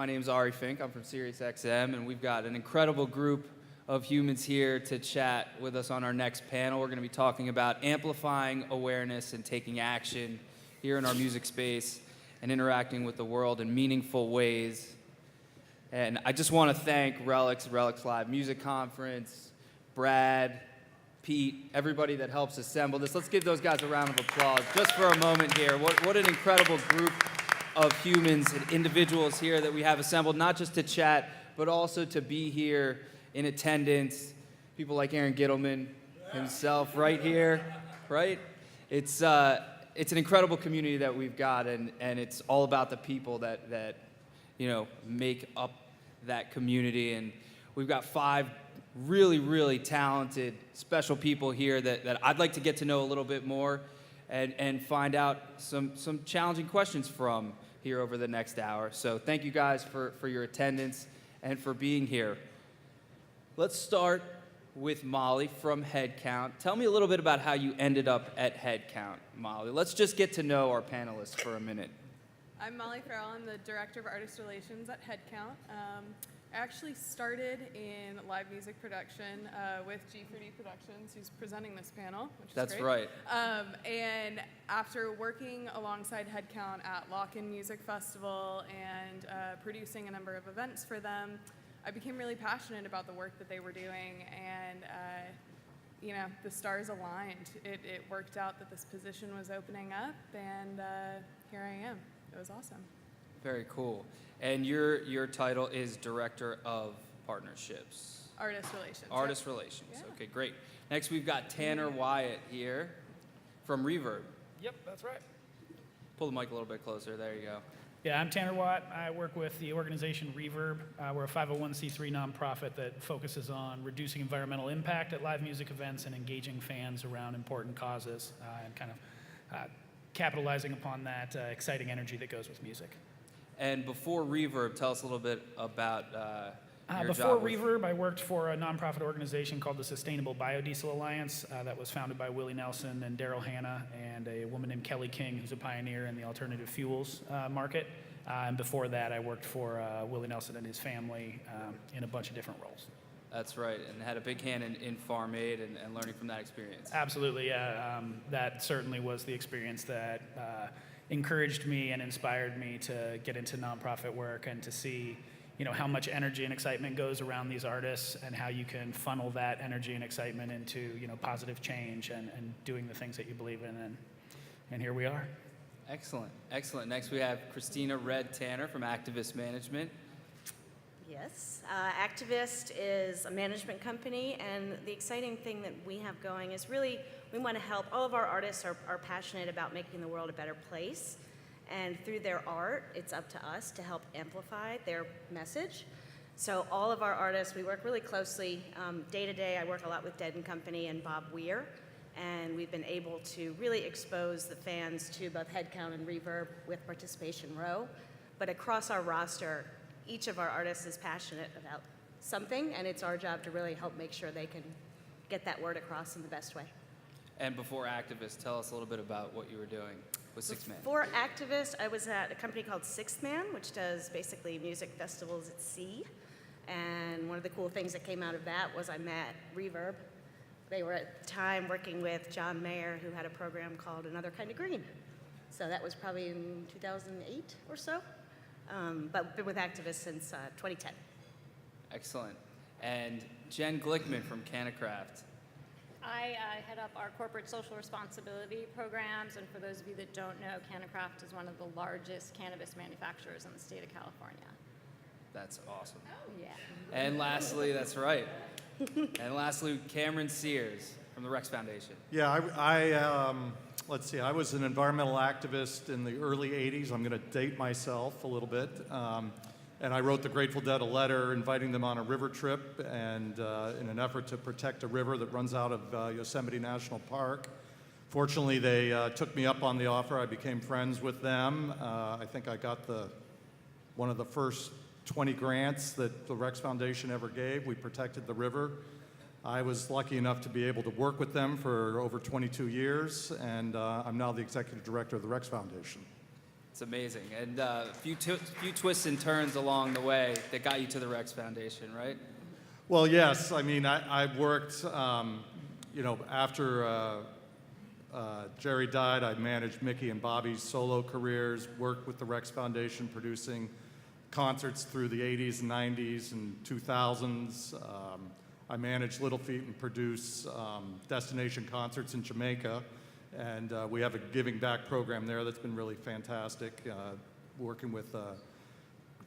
My name's Ari Fink. I'm from SiriusXM, and we've got an incredible group of humans here to chat with us on our next panel. We're going to be talking about amplifying awareness and taking action here in our music space and interacting with the world in meaningful ways. And I just want to thank Relix Live Music Conference, Brad, Pete, everybody that helps assemble this. Let's give those guys a round of applause just for a moment here. What an incredible group of humans and individuals here that we have assembled, not just to chat, but also to be here in attendance. People like Aaron Gittleman himself right here, right? It's an incredible community that we've got, and it's all about the people that make up that community. And we've got 5 really, really talented, special people here that I'd like to get to know a little bit more and find out some challenging questions from here over the next hour. So thank you guys for your attendance and for being here. Let's start with Molly from Headcount. Tell me a little bit about how you ended up at Headcount, Molly. Let's just get to know our panelists for a minute. I'm Molly Farrell. I'm the Director of Artist Relations at Headcount. I actually started in live music production with G4D Productions, who's presenting this panel, which is That's great. right. And after working alongside Headcount at Lock-In Music Festival and producing a number of events for them, I became really passionate about the work that they were doing, and the stars aligned. It worked out that this position was opening up, and here I am. It was awesome. Very cool. And your title is Director of Partnerships. Artist Relations. Artist Yep. Relations. Yeah. Okay, great. Next, we've got Tanner Wyatt here from Reverb. Yep, that's right. Pull the mic a little bit closer. There you go. Yeah, I'm Tanner Watt. I work with the organization Reverb. We're a 501c3 nonprofit that focuses on reducing environmental impact at live music events and engaging fans around important causes and kind of capitalizing upon that exciting energy that goes with music. And before Reverb, tell us a little bit about your Before job. Reverb, I worked for a nonprofit organization called the Sustainable Biodiesel Alliance that was founded by Willie Nelson and Daryl Hannah and a woman named Kelly King, who's a pioneer in the alternative fuels market. And before that, I worked for Willie Nelson and his family in a bunch of different roles. That's right, and had a big hand in Farm Aid and learning from that experience. Absolutely, yeah. That certainly was the experience that encouraged me and inspired me to get into nonprofit work and to see how much energy and excitement goes around these artists and how you can funnel that energy and excitement into positive change and doing the things that you believe in, and here we are. Excellent, excellent. Next we have Christina Red Tanner from Activist Management. Yes, Activist is a management company, and the exciting thing that we have going is really we want to help. All of our artists are passionate about making the world a better place, and through their art, it's up to us to help amplify their message. So all of our artists, we work really closely. Day to day, I work a lot with Dead & Company and Bob Weir, and we've been able to really expose the fans to both Headcount and Reverb with Participation Row. But across our roster, each of our artists is passionate about something, and it's our job to really help make sure they can get that word across in the best way. And before Activist, tell us a little bit about what you were doing with Sixth Man. For Activist, I was at a company called Sixth Man, which does basically music festivals at sea. And one of the cool things that came out of that was I met Reverb. They were at the time working with John Mayer, who had a program called Another Kind of Green. So that was probably in 2008 or so. But been with Activists since 2010. Excellent. And Jen Glickman from Canacraft. I head up our corporate social responsibility programs, and for those of you that don't know, Canacraft is one of the largest cannabis manufacturers in the state of California. That's awesome. Oh, yeah. And lastly, that's right. And lastly, Cameron Sears from the Rex Foundation. Yeah, let's see, I was an environmental activist in the early 80s. I'm going to date myself a little bit. And I wrote the Grateful Dead a letter inviting them on a river trip and in an effort to protect a river that runs out of Yosemite National Park. Fortunately, they took me up on the offer. I became friends with them. I think I got one of the first 20 grants that the Rex Foundation ever gave. We protected the river. I was lucky enough to be able to work with them for over 22 years, and I'm now the executive director of the Rex Foundation. It's amazing. And a few twists and turns along the way that got you to the Rex Foundation, right? Well, yes. I mean, I worked, after Jerry died, I managed Mickey and Bobby's solo careers, worked with the Rex Foundation producing concerts through the 80s and 90s and 2000s. I managed Little Feat and produce destination concerts in Jamaica. And we have a giving back program there that's been really fantastic, working with a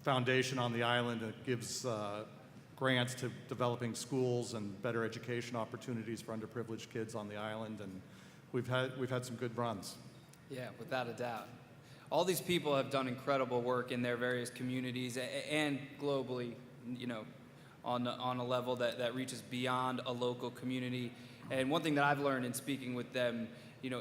foundation on the island that gives grants to developing schools and better education opportunities for underprivileged kids on the island. And we've had some good runs. Yeah, without a doubt. All these people have done incredible work in their various communities and globally, on a level that reaches beyond a local community. And one thing that I've learned in speaking with them,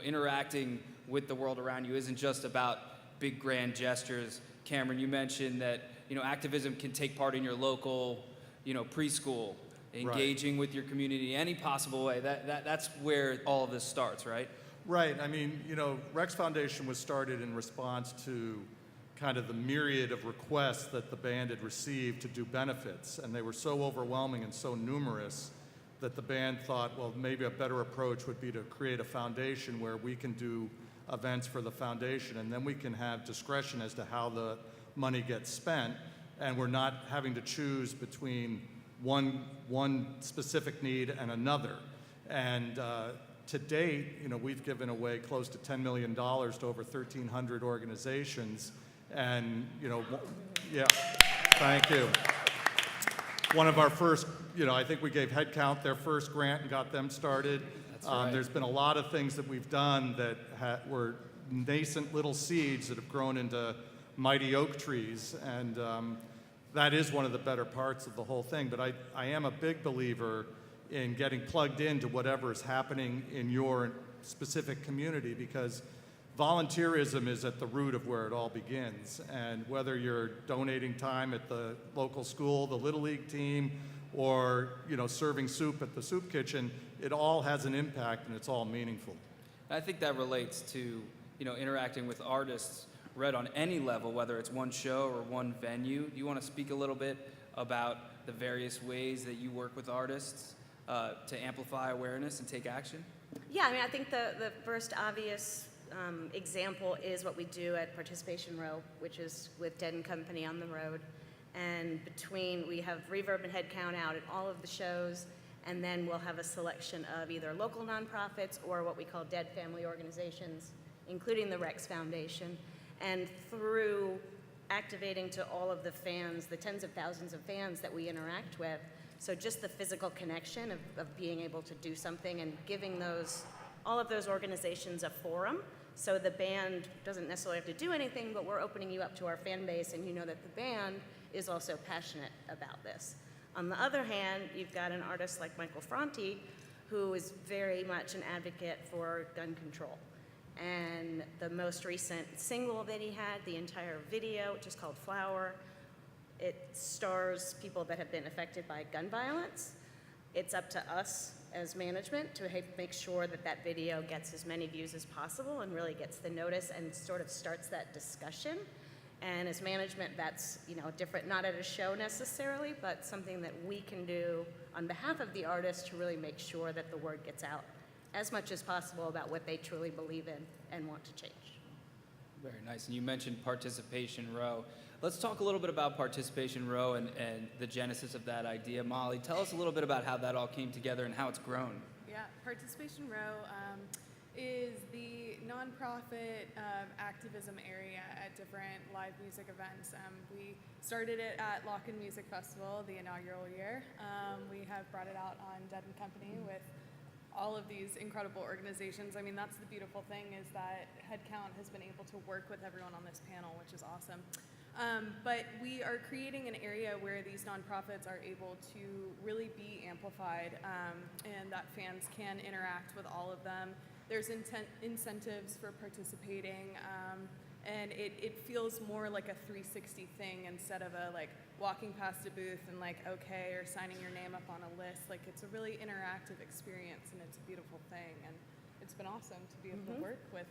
interacting with the world around you isn't just about big grand gestures. Cameron, you mentioned that, activism can take part in your local, preschool, engaging with your community any possible way. That's where all of this starts, right? Right. I mean, Rex Foundation was started in response to kind of the myriad of requests that the band had received to do benefits, and they were so overwhelming and so numerous that the band thought, well, maybe a better approach would be to create a foundation where we can do events for the foundation, and then we can have discretion as to how the money gets spent, and we're not having to choose between one specific need and another. And to date, we've given away close to $10 million to over 1,300 organizations. And, yeah, thank you. One of our first, I think we gave Headcount their first grant and got them started. That's right. There's been a lot of things that we've done that were nascent little seeds that have grown into mighty oak trees. And that is one of the better parts of the whole thing. But I am a big believer in getting plugged into whatever is happening in your specific community, because volunteerism is at the root of where it all begins. And whether you're donating time at the local school, the Little League team, or serving soup at the soup kitchen, it all has an impact and it's all meaningful. I think that relates to interacting with artists, Red, on any level, whether it's one show or one venue. Do you want to speak a little bit about the various ways that you work with artists to amplify awareness and take action? Yeah, I mean, I think the first obvious example is what we do at Participation Row, which is with Dead & Company on the road. And we have Reverb and Headcount out at all of the shows, and then we'll have a selection of either local nonprofits or what we call dead family organizations, including the Rex Foundation. And through activating to all of the fans, the tens of thousands of fans that we interact with, so just the physical connection of being able to do something and giving all of those organizations a forum. So the band doesn't necessarily have to do anything, but we're opening you up to our fan base, and that the band is also passionate about this. On the other hand, you've got an artist like Michael Franti, who is very much an advocate for gun control. And the most recent single that he had, the entire video, which is called Flower, it stars people that have been affected by gun violence. It's up to us as management to make sure that video gets as many views as possible and really gets the notice and sort of starts that discussion. And as management, that's different, not at a show necessarily, but something that we can do on behalf of the artist to really make sure that the word gets out as much as possible about what they truly believe in and want to change. Very nice. And you mentioned Participation Row. Let's talk a little bit about Participation Row and the genesis of that idea. Molly, tell us a little bit about how that all came together and how it's grown. Yeah, Participation Row is the nonprofit activism area at different live music events. We started it at Lock-In Music Festival, the inaugural year. We have brought it out on Dead & Company with all of these incredible organizations. I mean, that's the beautiful thing, is that Headcount has been able to work with everyone on this panel, which is awesome. But we are creating an area where these nonprofits are able to really be amplified, and that fans can interact with all of them. There's incentives for participating, and it feels more like a 360 thing instead of walking past a booth and okay, or signing your name up on a list. It's a really interactive experience, and it's a beautiful thing, and it's been awesome to be able to work with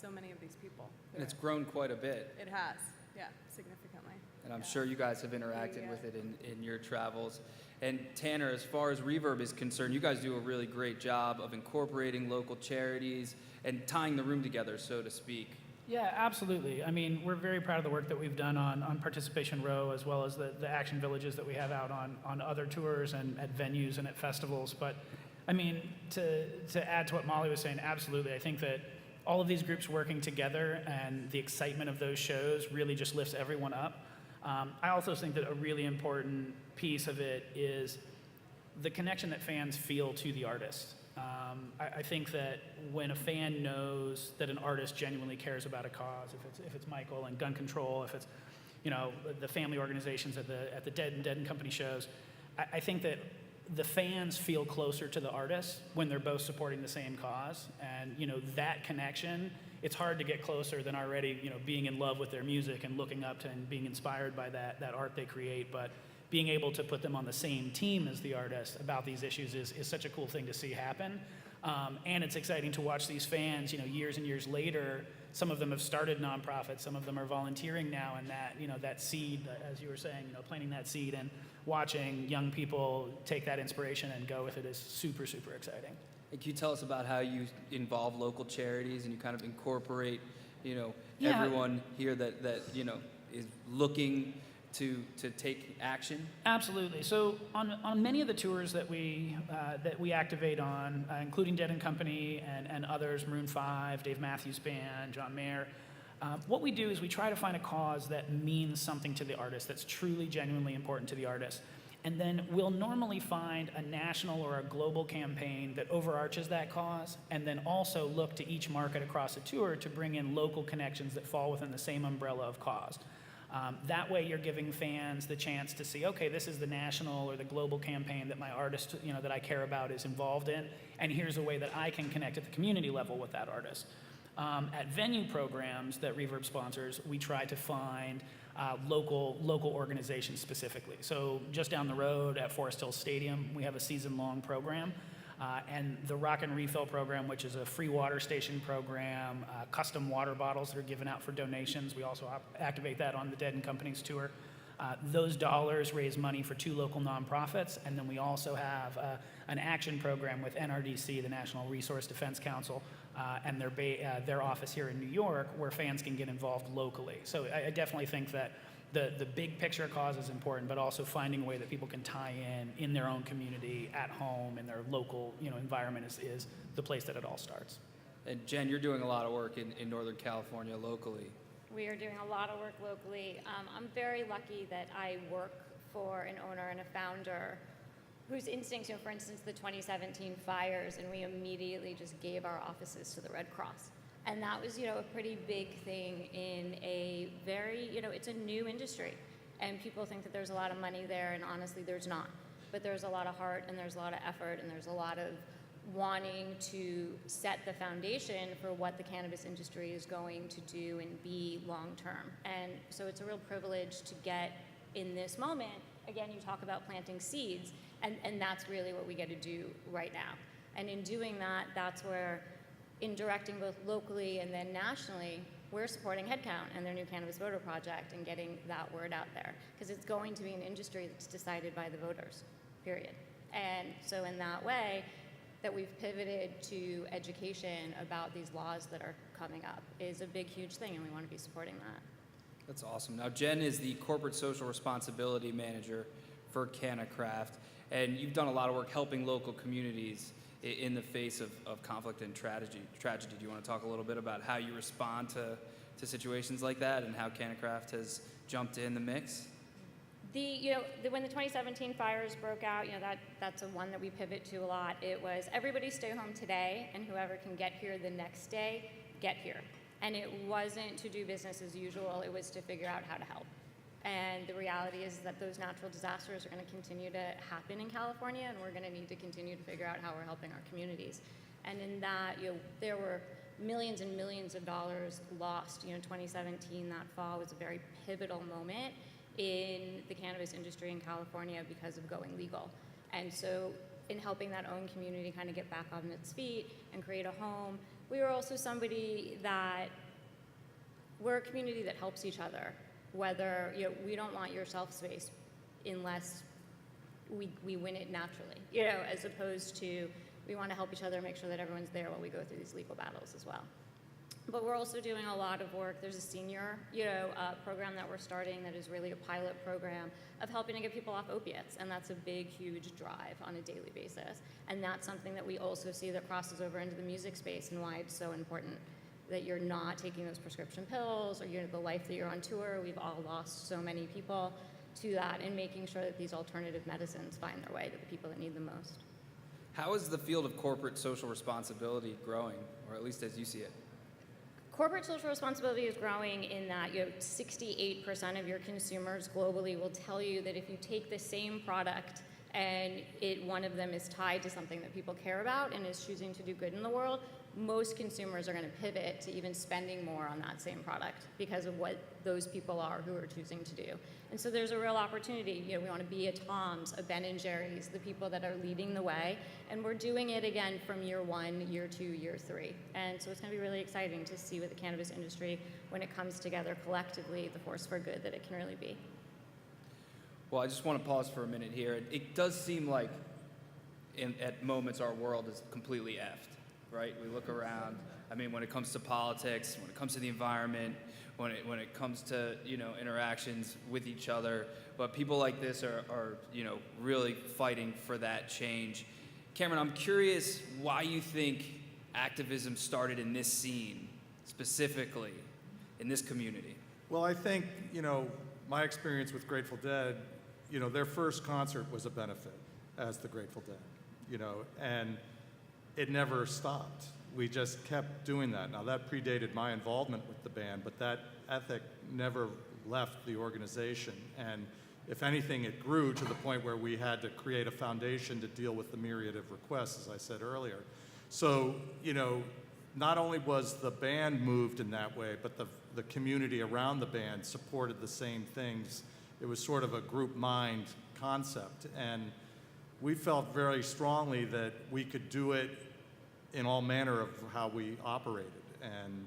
so many of these people. And it's grown quite a bit. It has, yeah, significantly. And I'm Yeah. sure you guys have interacted with it in your travels. And Tanner, as far as Reverb is concerned, you guys do a really great job of incorporating local charities and tying the room together, so to speak. Yeah, absolutely. I mean, we're very proud of the work that we've done on Participation Row, as well as the action villages that we have out on other tours and at venues and at festivals. But I mean, to add to what Molly was saying, absolutely. I think that all of these groups working together and the excitement of those shows really just lifts everyone up. I also think that a really important piece of it is the connection that fans feel to the artist. I think that when a fan knows that an artist genuinely cares about a cause, if it's Michael and gun control, if it's the family organizations at the Dead and Company shows, I think that the fans feel closer to the artists when they're both supporting the same cause, and that connection. It's hard to get closer than already being in love with their music and looking up to and being inspired by that art they create, but being able to put them on the same team as the artist about these issues is such a cool thing to see happen. And it's exciting to watch these fans, years and years later. Some of them have started nonprofits, some of them are volunteering now, and that seed, as you were saying, planting that seed and watching young people take that inspiration and go with it is super, super exciting. And can you tell us about how you involve local charities and you kind of incorporate, Yeah. everyone here that is looking to take action? Absolutely. So on many of the tours that we activate on, including Dead and Company and others, Maroon 5, Dave Matthews Band, John Mayer, what we do is we try to find a cause that means something to the artist, that's truly, genuinely important to the artist. And then we'll normally find a national or a global campaign that overarches that cause, and then also look to each market across a tour to bring in local connections that fall within the same umbrella of cause. That way you're giving fans the chance to see, okay, this is the national or the global campaign that my artist, that I care about is involved in, and here's a way that I can connect at the community level with that artist. At venue programs that Reverb sponsors, we try to find local organizations specifically. So just down the road at Forest Hill Stadium, we have a season-long program. And the Rock and Refill program, which is a free water station program, custom water bottles that are given out for donations. We also activate that on the Dead and Company's tour. Those dollars raise money for 2 local nonprofits, and then we also have an action program with NRDC, the National Resource Defense Council, and their office here in New York, where fans can get involved locally. So I definitely think that the big picture cause is important, but also finding a way that people can tie in their own community, at home, in their local environment is the place that it all starts. And Jen, you're doing a lot of work in Northern California locally. We are doing a lot of work locally. I'm very lucky that I work for an owner and a founder whose instincts, for instance, the 2017 fires, and we immediately just gave our offices to the Red Cross. And that was, a pretty big thing in a very, it's a new industry. And people think that there's a lot of money there, and honestly, there's not. But there's a lot of heart, and there's a lot of effort, and there's a lot of wanting to set the foundation for what the cannabis industry is going to do and be long-term. And so it's a real privilege to get in this moment. Again, you talk about planting seeds, and that's really what we get to do right now. And in doing that, that's where, in directing both locally and then nationally, we're supporting Headcount and their new Cannabis Voter Project and getting that word out there. Because it's going to be an industry that's decided by the voters, period. And so in that way, that we've pivoted to education about these laws that are coming up is a big, huge thing, and we want to be supporting that. That's awesome. Now, Jen is the Corporate Social Responsibility Manager for CannaCraft, and you've done a lot of work helping local communities in the face of conflict and tragedy. Do you want to talk a little bit about how you respond to situations like that and how CannaCraft has jumped in the mix? When the 2017 fires broke out, that's a one that we pivot to a lot. It was everybody stay home today, and whoever can get here the next day, get here. And it wasn't to do business as usual, it was to figure out how to help. And the reality is that those natural disasters are going to continue to happen in California, and we're going to need to continue to figure out how we're helping our communities. And in that, there were millions and millions of dollars lost. 2017, that fall, was a very pivotal moment in the cannabis industry in California because of going legal. And so in helping that own community kind of get back on its feet and create a home, we are also somebody that, we're a community that helps each other. Whether, we don't want your shelf space unless we win it naturally, as opposed to we want to help each other, make sure that everyone's there while we go through these legal battles as well. But we're also doing a lot of work. There's a senior, program that we're starting that is really a pilot program of helping to get people off opiates, and that's a big, huge drive on a daily basis. And that's something that we also see that crosses over into the music space, and why it's so important that you're not taking those prescription pills, or the life that you're on tour. We've all lost so many people to that, and making sure that these alternative medicines find their way to the people that need them most. How is the field of corporate social responsibility growing, or at least as you see it? Corporate social responsibility is growing in that 68% of your consumers globally will tell you that if you take the same product and one of them is tied to something that people care about and is choosing to do good in the world, most consumers are going to pivot to even spending more on that same product because of what those people are who are choosing to do. And so there's a real opportunity. We want to be a Tom's, a Ben & Jerry's, the people that are leading the way. And we're doing it again from year 1, year 2, year 3. And so it's going to be really exciting to see with the cannabis industry, when it comes together collectively, the force for good that it can really be. Well, I just want to pause for a minute here. It does seem like at moments our world is completely effed. Right? We look around. I mean, when it comes to politics, when it comes to the environment, when it comes to interactions with each other, but people like this are really fighting for that change. Cameron, I'm curious why you think activism started in this scene, specifically in this community. Well, I think, my experience with Grateful Dead, their first concert was a benefit as the Grateful Dead, and it never stopped. We just kept doing that. Now, that predated my involvement with the band, but that ethic never left the organization. And if anything, it grew to the point where we had to create a foundation to deal with the myriad of requests, as I said earlier. So, not only was the band moved in that way, but the community around the band supported the same things. It was sort of a group mind concept. And we felt very strongly that we could do it in all manner of how we operated. And,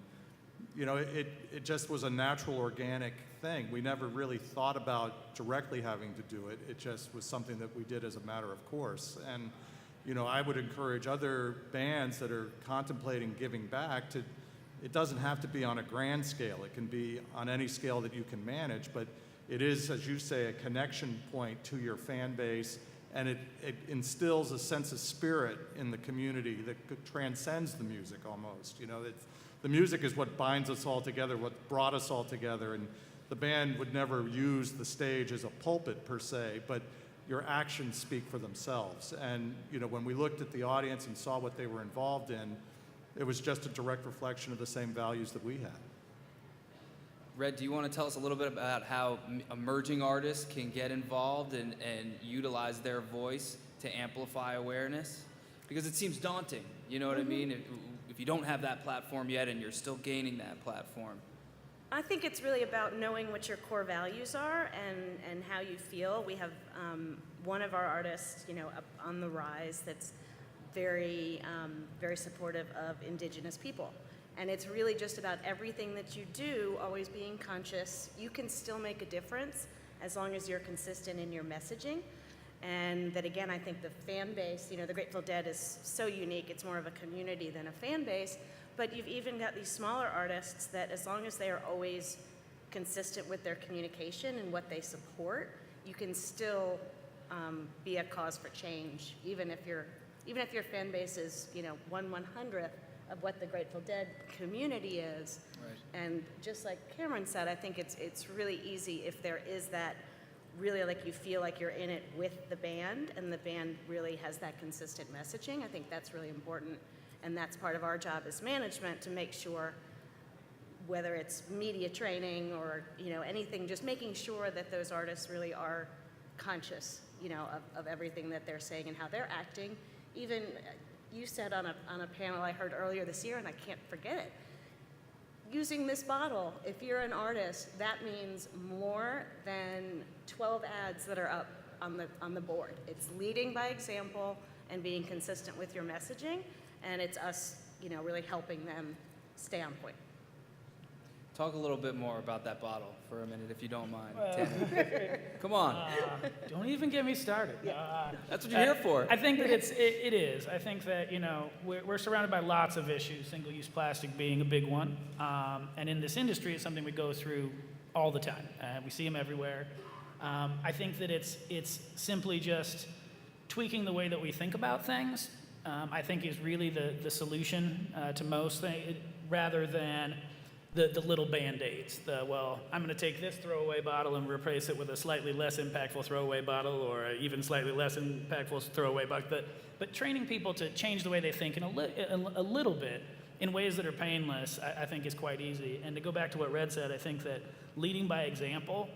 it just was a natural, organic thing. We never really thought about directly having to do it. It just was something that we did as a matter of course. And, I would encourage other bands that are contemplating giving back it doesn't have to be on a grand scale. It can be on any scale that you can manage, but it is, as you say, a connection point to your fan base. And it instills a sense of spirit in the community that transcends the music almost. The music is what binds us all together, what brought us all together. And the band would never use the stage as a pulpit per se, but your actions speak for themselves. And when we looked at the audience and saw what they were involved in, it was just a direct reflection of the same values that we had. Red, do you want to tell us a little bit about how emerging artists can get involved and utilize their voice to amplify awareness? Because it seems daunting, you know what I mean? If you don't have that platform yet and you're still gaining that platform. I think it's really about knowing what your core values are and how you feel. We have one of our artists, up on the rise that's very, very supportive of Indigenous people. And it's really just about everything that you do, always being conscious. You can still make a difference as long as you're consistent in your messaging. And that, again, I think the fan base, the Grateful Dead is so unique. It's more of a community than a fan base. But you've even got these smaller artists that, as long as they are always consistent with their communication and what they support, you can still be a cause for change, even if your fan base is 1/100th of what the Grateful Dead community is. Right. And just like Cameron said, I think it's really easy if there is that really, like, you feel like you're in it with the band and the band really has that consistent messaging. I think that's really important, and that's part of our job as management, to make sure, whether it's media training or anything, just making sure that those artists really are conscious of everything that they're saying and how they're acting. Even you said on a panel I heard earlier this year, and I can't forget it, using this bottle, if you're an artist, that means more than 12 ads that are up on the board. It's leading by example and being consistent with your messaging, and it's us really helping them stay on point. Talk a little bit more about that bottle for a minute, if you don't mind, Tanner. Come on. Don't even get me started. That's what you're here for. I think that it is. I think that, we're surrounded by lots of issues, single-use plastic being a big one. And in this industry, it's something we go through all the time. We see them everywhere. I think that it's simply just tweaking the way that we think about things, I think is really the solution to most things, rather than the little Band-Aids. I'm going to take this throwaway bottle and replace it with a slightly less impactful throwaway bottle, or an even slightly less impactful throwaway bottle. But training people to change the way they think in a little bit in ways that are painless, I think is quite easy. And to go back to what Red said, I think that leading by example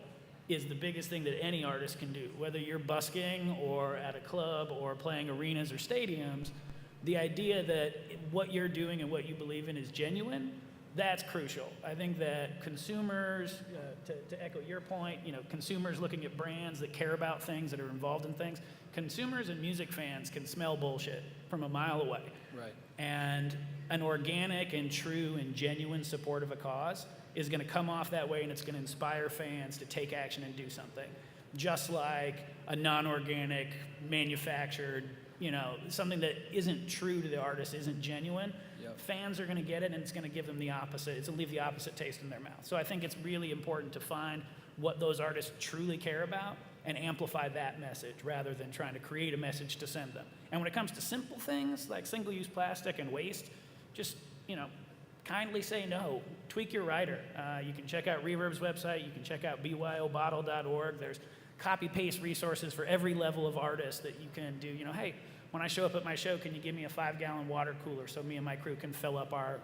is the biggest thing that any artist can do. Whether you're busking or at a club or playing arenas or stadiums, the idea that what you're doing and what you believe in is genuine, that's crucial. I think that consumers, to echo your point, consumers looking at brands that care about things, that are involved in things, consumers and music fans can smell bullshit from a mile away. Right. And an organic and true and genuine support of a cause is going to come off that way, and it's going to inspire fans to take action and do something. Just like a non-organic, manufactured, something that isn't true to the artist, isn't genuine, fans are going to get it, and it's going to give them the opposite. It's going to leave the opposite taste in their mouth. So I think it's really important to find what those artists truly care about and amplify that message rather than trying to create a message to send them. And when it comes to simple things like single-use plastic and waste, just, kindly say no. Tweak your writer. You can check out Reverb's website. You can check out byobottle.org. There's copy-paste resources for every level of artist that you can do. Hey, when I show up at my show, can you give me a 5-gallon water cooler so me and my crew can fill up our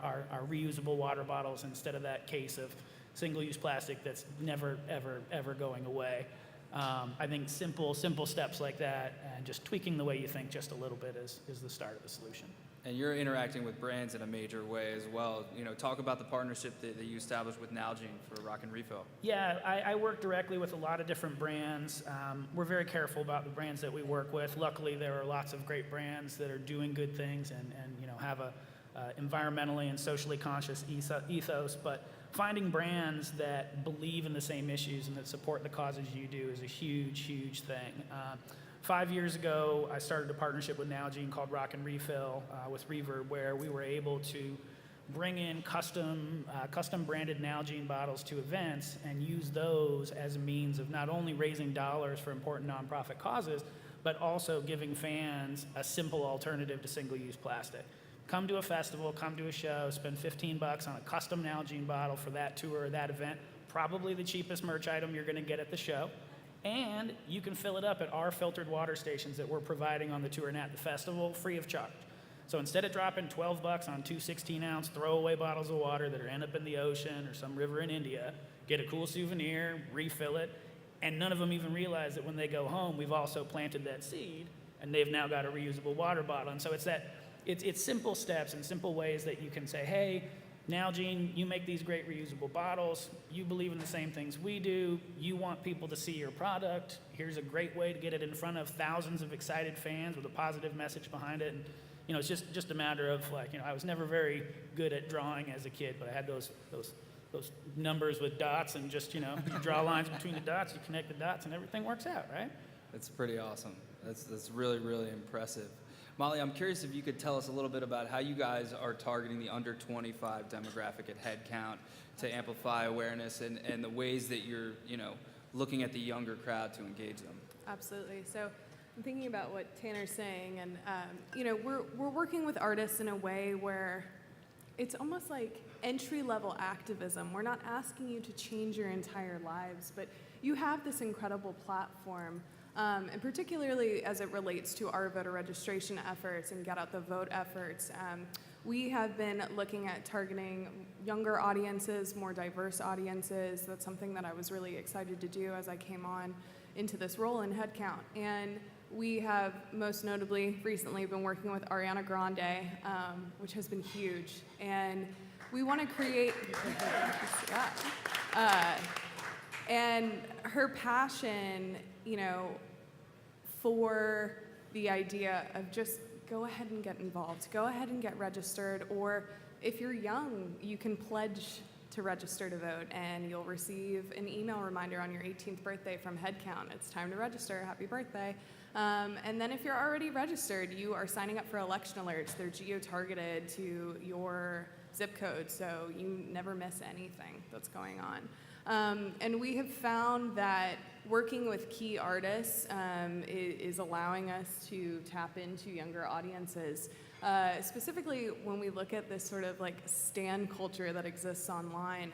reusable water bottles instead of that case of single-use plastic that's never, ever, ever going away. I think simple steps like that and just tweaking the way you think just a little bit is the start of the solution. And you're interacting with brands in a major way as well. Talk about the partnership that you established with Nalgene for Rock and Refill. Yeah, I work directly with a lot of different brands. We're very careful about the brands that we work with. Luckily, there are lots of great brands that are doing good things and have a environmentally and socially conscious ethos. But finding brands that believe in the same issues and that support the causes you do is a huge, huge thing. 5 years ago, I started a partnership with Nalgene called Rock and Refill with Reverb, where we were able to bring in custom branded Nalgene bottles to events and use those as a means of not only raising dollars for important nonprofit causes, but also giving fans a simple alternative to single-use plastic. Come to a festival, come to a show, spend $15 on a custom Nalgene bottle for that tour or that event, probably the cheapest merch item you're going to get at the show. And you can fill it up at our filtered water stations that we're providing on the tour and at the festival free of charge. So instead of dropping $12 on 2 16-ounce throwaway bottles of water that are end up in the ocean or some river in India, get a cool souvenir, refill it, and none of them even realize that when they go home, we've also planted that seed, and they've now got a reusable water bottle. And so it's simple steps and simple ways that you can say, hey, Nalgene, you make these great reusable bottles. You believe in the same things we do. You want people to see your product. Here's a great way to get it in front of thousands of excited fans with a positive message behind it. And it's just a matter of I was never very good at drawing as a kid, but I had those numbers with dots, and just you draw lines between the dots, you connect the dots, and everything works out, right? That's pretty awesome. That's really, really impressive. Molly, I'm curious if you could tell us a little bit about how you guys are targeting the under 25 demographic at Headcount to amplify awareness and the ways that you're, looking at the younger crowd to engage them. Absolutely. So I'm thinking about what Tanner's saying, and we're working with artists in a way where it's almost like entry-level activism. We're not asking you to change your entire lives, but you have this incredible platform. And particularly as it relates to our voter registration efforts and get out the vote efforts, we have been looking at targeting younger audiences, more diverse audiences. That's something that I was really excited to do as I came on into this role in Headcount. And we have most notably recently been working with Ariana Grande, which has been huge. And we want to create, and her passion, for the idea of just go ahead and get involved. Go ahead and get registered. Or if you're young, you can pledge to register to vote, and you'll receive an email reminder on your 18th birthday from Headcount. It's time to register. Happy birthday. And then if you're already registered, you are signing up for election alerts. They're geo-targeted to your zip code, so you never miss anything that's going on. And we have found that working with key artists is allowing us to tap into younger audiences. Specifically, when we look at this sort of like stan culture that exists online,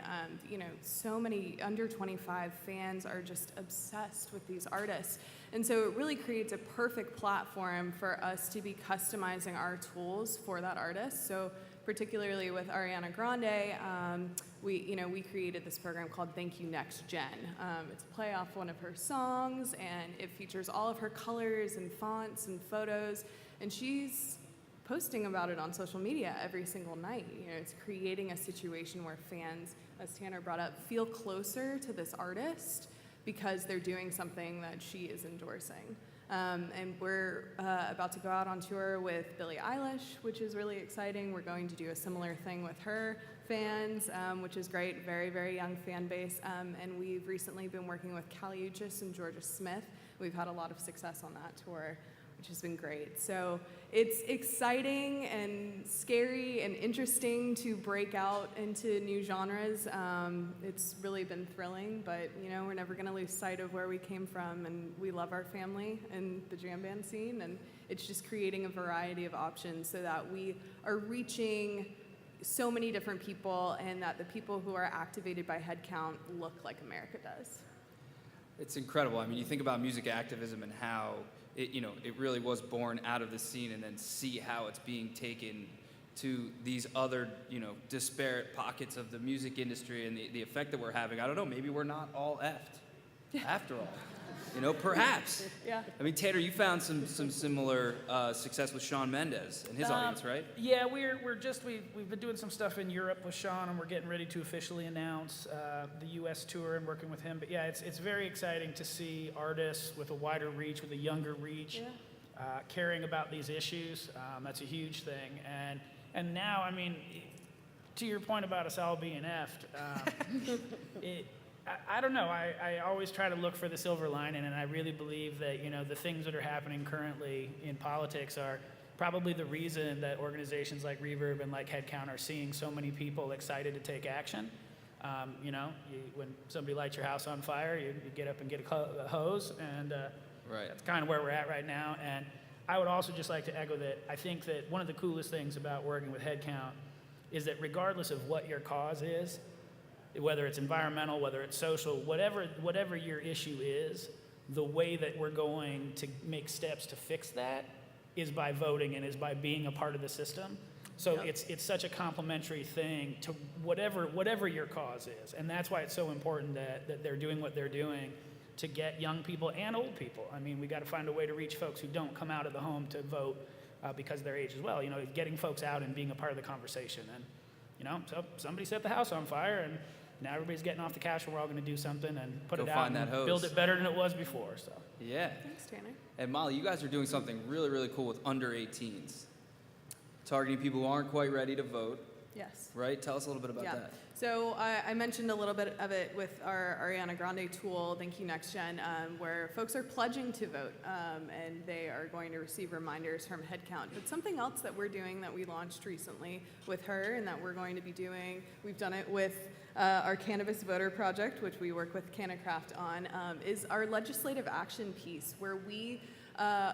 so many under 25 fans are just obsessed with these artists. And so it really creates a perfect platform for us to be customizing our tools for that artist. So particularly with Ariana Grande, we created this program called Thank You Next Gen. It's a play off one of her songs, and it features all of her colors and fonts and photos, and she's posting about it on social media every single night. It's creating a situation where fans, as Tanner brought up, feel closer to this artist because they're doing something that she is endorsing. And we're about to go out on tour with Billie Eilish, which is really exciting. We're going to do a similar thing with her fans, which is great, very, very young fan base. And we've recently been working with Kali Uchis and Georgia Smith. We've had a lot of success on that tour, which has been great. So it's exciting and scary and interesting to break out into new genres. It's really been thrilling, but we're never gonna lose sight of where we came from, and we love our family and the jam band scene, and it's just creating a variety of options so that we are reaching so many different people, and that the people who are activated by Headcount look like America does. It's incredible. I mean, you think about music activism and how it really was born out of the scene, and then see how it's being taken to these other, disparate pockets of the music industry, and the effect that we're having. I don't know, maybe we're not all effed after all. Perhaps. Yeah. I mean, Tanner, you found some similar success with Shawn Mendes and his audience, right? Yeah, we've been doing some stuff in Europe with Shawn, and we're getting ready to officially announce the U.S. tour and working with him. But yeah, it's very exciting to see artists with a wider reach, with a younger reach, caring about these issues. That's a huge thing. And now, I mean, to your point about us all being effed, I don't know. I always try to look for the silver lining, and I really believe that the things that are happening currently in politics are probably the reason that organizations like Reverb and like Headcount are seeing so many people excited to take action. When somebody lights your house on fire, you get up and get a hose, and Right. that's kind of where we're at right now. And I would also just like to echo that I think that one of the coolest things about working with Headcount is that regardless of what your cause is, whether it's environmental, whether it's social, whatever your issue is, the way that we're going to make steps to fix that is by voting and is by being a part of the system. So it's such a complementary thing to whatever your cause is. And that's why it's so important that they're doing what they're doing to get young people and old people. I mean, we got to find a way to reach folks who don't come out of the home to vote because of their age as well. Getting folks out and being a part of the conversation. And so somebody set the house on fire, and now everybody's getting off the couch, and we're all going to do something and put Go it out find and that hose. build it better than it was before. So Yeah. Thanks, Tanner. And Molly, you guys are doing something really, really cool with under 18s, targeting people who aren't quite ready to vote, Yes. right? Tell us a little bit about Yeah. that. So I mentioned a little bit of it with our Ariana Grande tool, Thank You Next Gen, where folks are pledging to vote, and they are going to receive reminders from Headcount. But something else that we're doing that we launched recently with her, and that we're going to be doing, we've done it with our Cannabis Voter Project, which we work with Canacraft on, is our legislative action piece, where we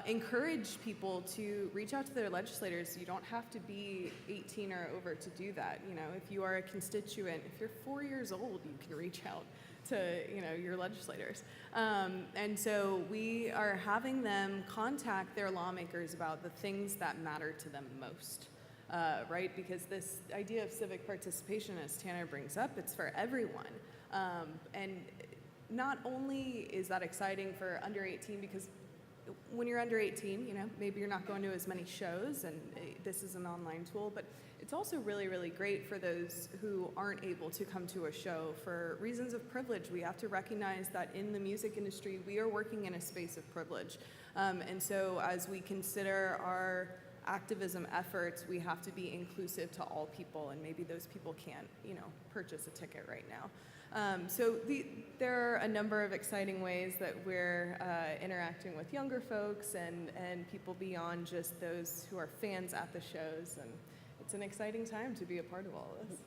encourage people to reach out to their legislators. You don't have to be 18 or over to do that. If you are a constituent, if you're 4 years old, you can reach out to your legislators. And so we are having them contact their lawmakers about the things that matter to them most. Right? Because this idea of civic participation, as Tanner brings up, it's for everyone. And not only is that exciting for under 18, because when you're under 18, maybe you're not going to as many shows, and this is an online tool, but it's also really, really great for those who aren't able to come to a show for reasons of privilege. We have to recognize that in the music industry, we are working in a space of privilege. And so as we consider our activism efforts, we have to be inclusive to all people, and maybe those people can't, purchase a ticket right now. There are a number of exciting ways that we're interacting with younger folks and people beyond just those who are fans at the shows, and it's an exciting time to be a part of all of this.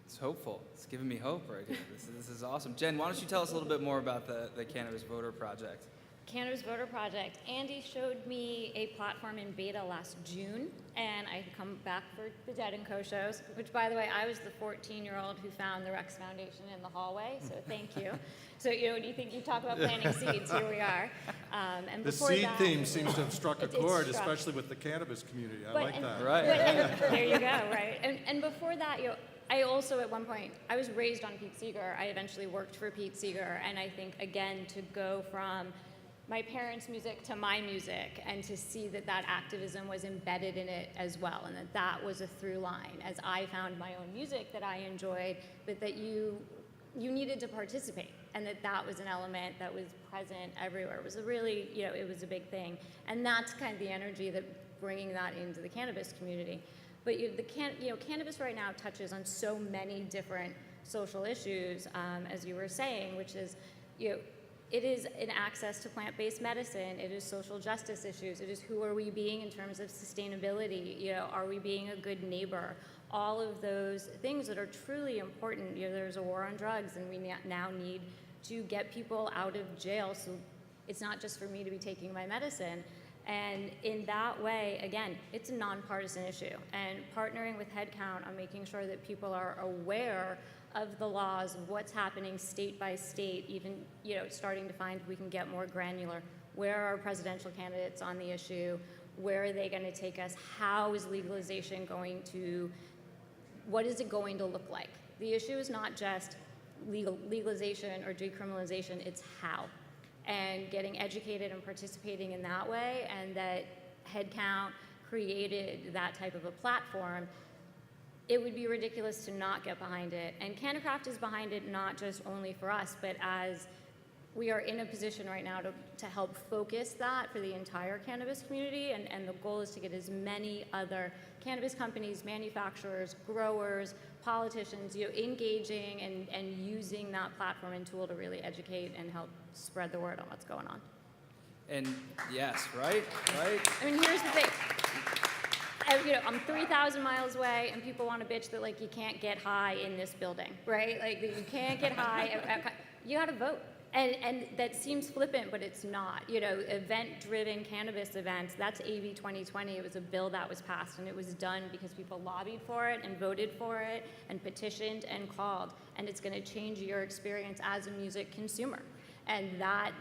It's hopeful. It's giving me hope right here. This is awesome. Jen, why don't you tell us a little bit more about the Cannabis Voter Project? Cannabis Voter Project. Andy showed me a platform in beta last June, and I had come back for the Dead & Co. shows, which, by the way, I was the 14-year-old who found the Rex Foundation in the hallway, so thank you. So, when you think you talk about planting seeds, here we are. And The before seed that, theme seems to have struck a it's chord, struck. especially with the cannabis community. I But- like and- that. Right. There you go, right? And before that, I also, at one point, I was raised on Pete Seeger. I eventually worked for Pete Seeger, and I think, again, to go from my parents' music to my music, and to see that activism was embedded in it as well, and that was a through line as I found my own music that I enjoyed, but that you needed to participate, and that was an element that was present everywhere. It was a really, it was a big thing, and that's kind of the energy that bringing that into the cannabis community. But cannabis right now touches on so many different social issues, as you were saying, which is, it is an access to plant-based medicine. It is social justice issues. It is who are we being in terms of sustainability? Are we being a good neighbor? All of those things that are truly important. There's a war on drugs, and we now need to get people out of jail. So it's not just for me to be taking my medicine. And in that way, again, it's a nonpartisan issue. And partnering with Headcount on making sure that people are aware of the laws, of what's happening state by state, even starting to find if we can get more granular. Where are presidential candidates on the issue? Where are they going to take us? How is legalization what is it going to look like? The issue is not just legalization or decriminalization, it's how. And getting educated and participating in that way, and that Headcount created that type of a platform. It would be ridiculous to not get behind it. And CannaCraft is behind it not just only for us, but as we are in a position right now to help focus that for the entire cannabis community. And the goal is to get as many other cannabis companies, manufacturers, growers, politicians, engaging and using that platform and tool to really educate and help spread the word on what's going on. And yes, right? I mean, here's the thing. I'm 3,000 miles away, and people want to bitch that, you can't get high in this building, right? You can't get high. You got to vote. And that seems flippant, but it's not. Event-driven cannabis events, that's AB 2020. It was a bill that was passed, and it was done because people lobbied for it and voted for it and petitioned and called. And it's going to change your experience as a music consumer. And that,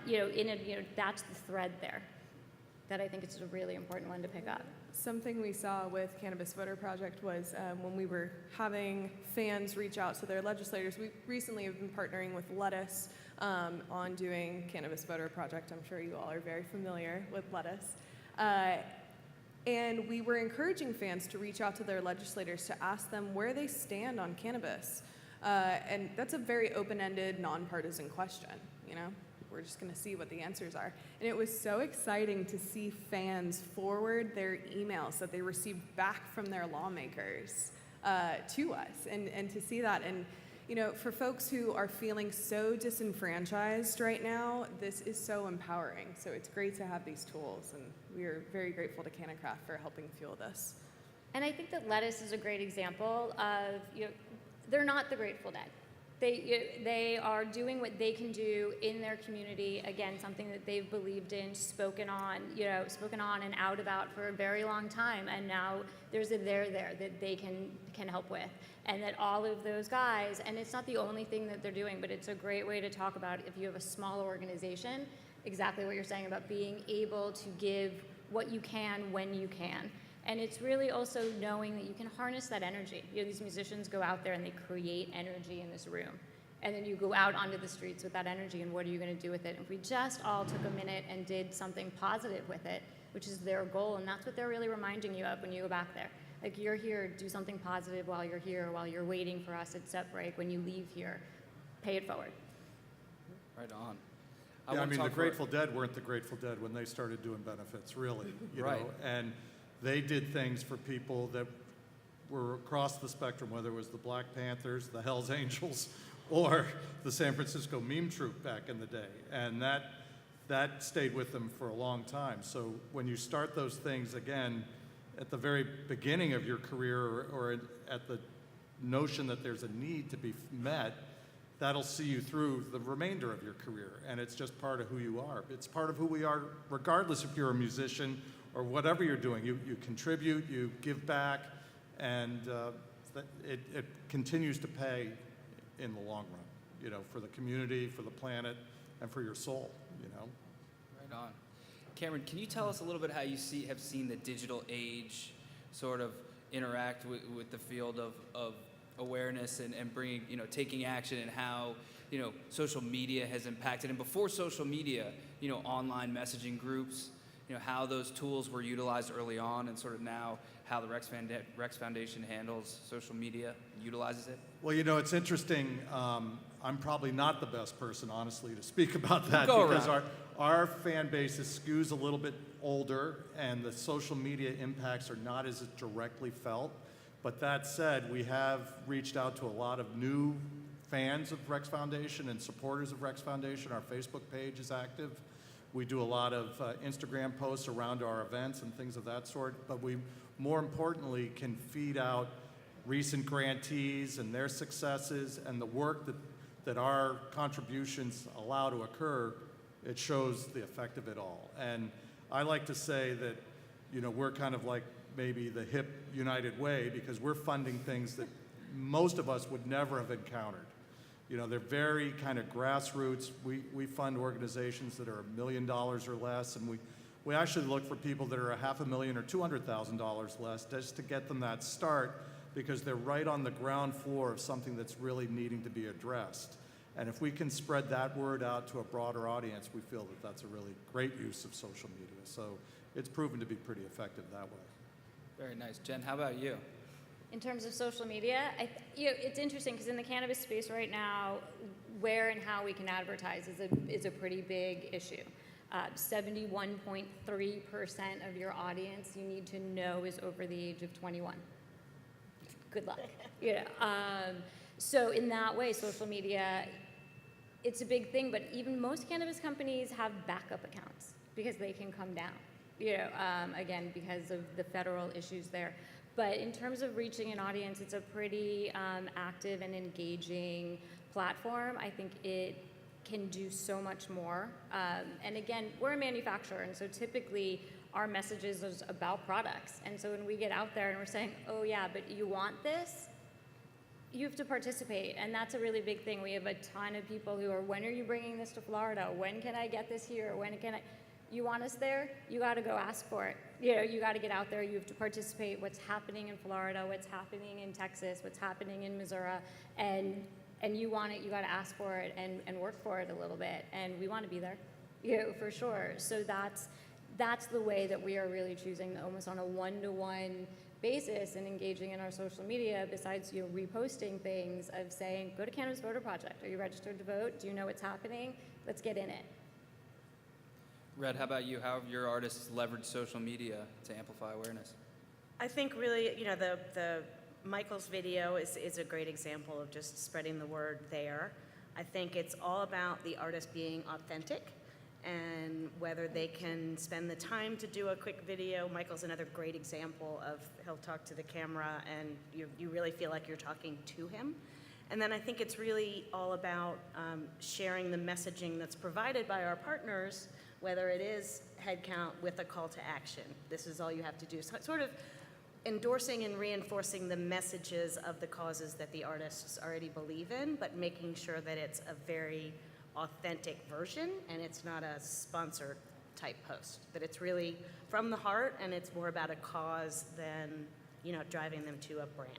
that's the thread there that I think is a really important one to pick up. Something we saw with Cannabis Voter Project was when we were having fans reach out to their legislators. We recently have been partnering with Lettuce on doing Cannabis Voter Project. I'm sure you all are very familiar with Lettuce. And we were encouraging fans to reach out to their legislators to ask them where they stand on cannabis. And that's a very open-ended, nonpartisan question, We're just going to see what the answers are. And it was so exciting to see fans forward their emails that they received back from their lawmakers to us, and to see that. And, for folks who are feeling so disenfranchised right now, this is so empowering. So it's great to have these tools, and we are very grateful to CannaCraft for helping fuel this. And I think that Lettuce is a great example of, they're not the Grateful Dead. They are doing what they can do in their community. Again, something that they've believed in, spoken on and out about for a very long time. And now there's a there that they can help with. And that all of those guys, and it's not the only thing that they're doing, but it's a great way to talk about if you have a small organization, exactly what you're saying about being able to give what you can when you can. And it's really also knowing that you can harness that energy. These musicians go out there and they create energy in this room. And then you go out onto the streets with that energy, and what are you going to do with it? If we just all took a minute and did something positive with it, which is their goal, and that's what they're really reminding you of when you go back there. You're here, do something positive while you're here, while you're waiting for us at set break. When you leave here, pay it forward. Right on. The Grateful Dead weren't the Grateful Dead when they started doing benefits, really. Right. And they did things for people that were across the spectrum, whether it was the Black Panthers, the Hells Angels, or the San Francisco Meme Troupe back in the day. And that stayed with them for a long time. So when you start those things again at the very beginning of your career, or at the notion that there's a need to be met, that'll see you through the remainder of your career. And it's just part of who you are. It's part of who we are, regardless if you're a musician or whatever you're doing. You contribute, you give back, and it continues to pay in the long run, you know, for the community, for the planet, and for your soul, you know. Right on. Cameron, can you tell us a little bit how you have seen the digital age sort of interact with the field of awareness and bringing, you know, taking action, and how, you know, social media has impacted, and before social media, you know, online messaging groups, you know, how those tools were utilized early on, and sort of now how the Rex Foundation handles social media, utilizes it? Well, you know, it's interesting. I'm probably not the best person, honestly, to speak about that, Go because around. our fan base skews a little bit older, and the social media impacts are not as directly felt. But that said, we have reached out to a lot of new fans of Rex Foundation and supporters of Rex Foundation. Our Facebook page is active. We do a lot of Instagram posts around our events and things of that sort. But we, more importantly, can feed out recent grantees and their successes, and the work that our contributions allow to occur. It shows the effect of it all. And I like to say that, you know, we're kind of like maybe the hip United Way, because we're funding things that most of us would never have encountered. You know, they're very kind of grassroots. We fund organizations that are $1 million or less, and we actually look for people that are $500,000 or $200,000 less, just to get them that start, because they're right on the ground floor of something that's really needing to be addressed. And if we can spread that word out to a broader audience, we feel that that's a really great use of social media. So it's proven to be pretty effective that way. Very nice. Jen, how about you? In terms of social media, it's interesting because in the cannabis space right now, where and how we can advertise is a pretty big issue. 71.3% of your audience you need to know is over the age of 21. Good luck. You know, so in that way, social media, it's a big thing. But even most cannabis companies have backup accounts because they can come down. You know, again, because of the federal issues there. But in terms of reaching an audience, it's a pretty active and engaging platform. I think it can do so much more. And again, we're a manufacturer, and so typically our messages is about products. And so when we get out there and we're saying, oh yeah, but you want this, you have to participate. And that's a really big thing. We have a ton of people who are, when are you bringing this to Florida? When can I get this here? When can I? You want us there, you got to go ask for it. You know, you got to get out there, you have to participate. What's happening in Florida, what's happening in Texas, what's happening in Missouri, and you want it, you got to ask for it and work for it a little bit. And we want to be there, you know, for sure. So that's the way that we are really choosing, almost on a one-to-one basis, and engaging in our social media, besides, you know, reposting things, of saying, go to Cannabis Voter Project. Are you registered to vote? Do you know what's happening? Let's get in it. Red, how about you? How have your artists leveraged social media to amplify awareness? I think really, you know, the Michael's video is a great example of just spreading the word there. I think it's all about the artist being authentic, and whether they can spend the time to do a quick video. Michael's another great example of, he'll talk to the camera and you really feel like you're talking to him. And then I think it's really all about sharing the messaging that's provided by our partners, whether it is headcount with a call to action. This is all you have to do. So sort of endorsing and reinforcing the messages of the causes that the artists already believe in, but making sure that it's a very authentic version and it's not a sponsored type post. That it's really from the heart and it's more about a cause than, you know, driving them to a brand.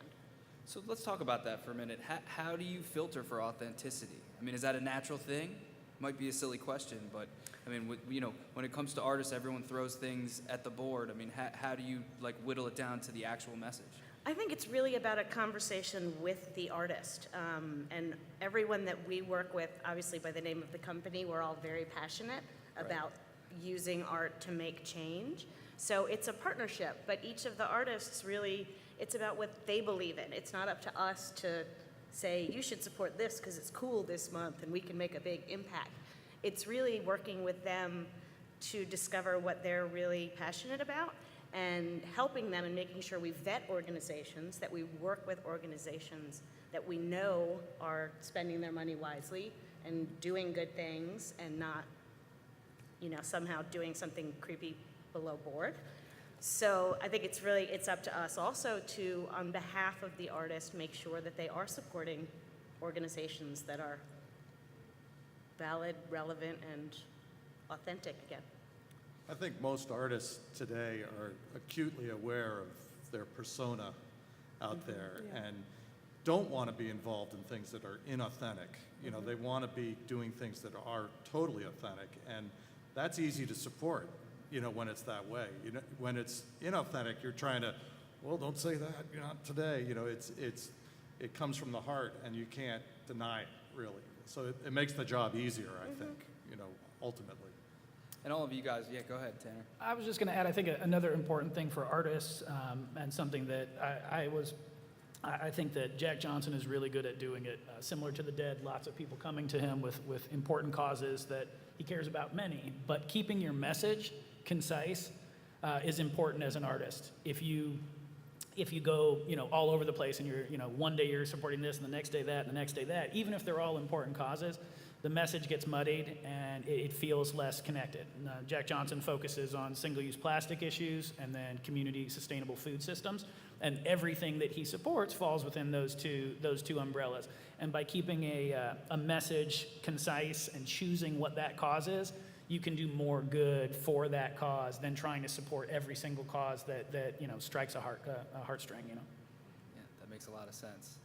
So let's talk about that for a minute. How do you filter for authenticity? I mean, is that a natural thing? Might be a silly question, but I mean, you know, when it comes to artists, everyone throws things at the board. I mean, how do you like whittle it down to the actual message? I think it's really about a conversation with the artist. And everyone that we work with, obviously by the name of the company, we're all very passionate about, using art to make change. So it's a partnership, but each of the artists really, it's about what they believe in. It's not up to us to say, you should support this because it's cool this month and we can make a big impact. It's really working with them to discover what they're really passionate about and helping them and making sure we vet organizations, that we work with organizations that we know are spending their money wisely and doing good things and not, somehow doing something creepy below board. So I think it's up to us also to, on behalf of the artist, make sure that they are supporting organizations that are valid, relevant, and authentic again. I think most artists today are acutely aware of their persona out there and don't want to be involved in things that are inauthentic. They want to be doing things that are totally authentic, and that's easy to support, when it's that way. When it's inauthentic, you're trying to, well, don't say that, not today. It comes from the heart, and you can't deny it, really. So it makes the job easier, I think, ultimately. And all of you guys, yeah, go ahead, Tanner. I was just going to add, I think another important thing for artists, and something that I think that Jack Johnson is really good at doing it. Similar to the Dead, lots of people coming to him with important causes that he cares about many, but keeping your message concise is important as an artist. If you go, all over the place and you're, one day you're supporting this and the next day that and the next day that, even if they're all important causes, the message gets muddied and it feels less connected. Jack Johnson focuses on single-use plastic issues and then community sustainable food systems, and everything that he supports falls within those two umbrellas. And by keeping a message concise and choosing what that cause is, you can do more good for that cause than trying to support every single cause that strikes a heartstring. Yeah, that makes a lot of sense.